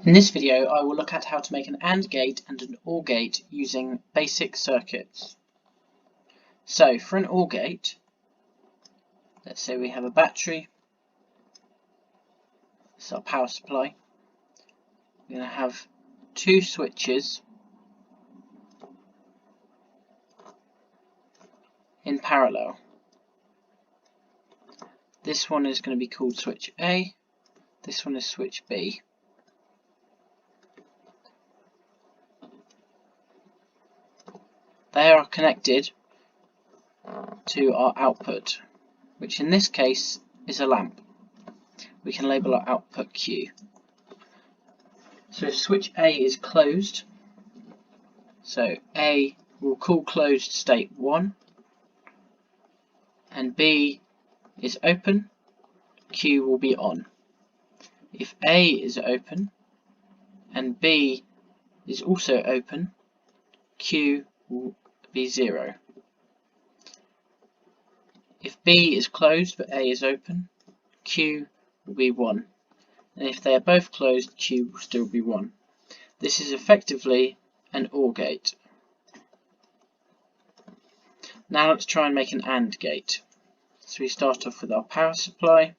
In this video, I will look at how to make an AND gate and an OR gate using basic circuits. So, for an OR gate, let's say we have a battery, this is our power supply. We're going to have two switches in parallel. This one is going to be called switch A, this one is switch B. They are connected to our output, which in this case is a lamp. We can label our output Q. So if switch A is closed, so A will call closed state 1, and B is open, Q will be on. If A is open and B is also open, Q will be 0. If B is closed but A is open, Q will be 1. And if they are both closed, Q will still be 1. This is effectively an OR gate. Now let's try and make an AND gate. So we start off with our power supply,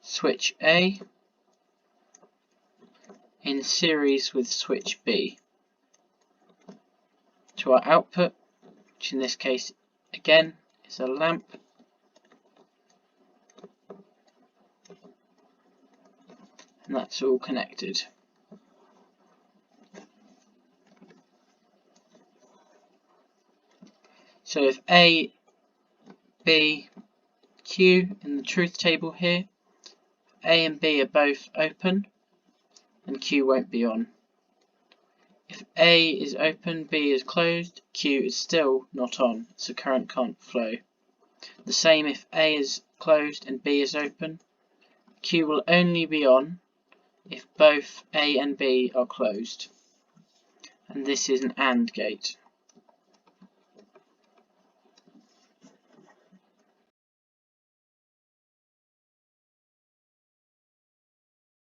switch A, in series with switch B, to our output, which in this case again is a lamp, and that's all connected. So if A, B, Q in the truth table here, A and B are both open and Q won't be on. If A is open, B is closed, Q is still not on, so current can't flow. The same if A is closed and B is open, Q will only be on if both A and B are closed. And this is an AND gate.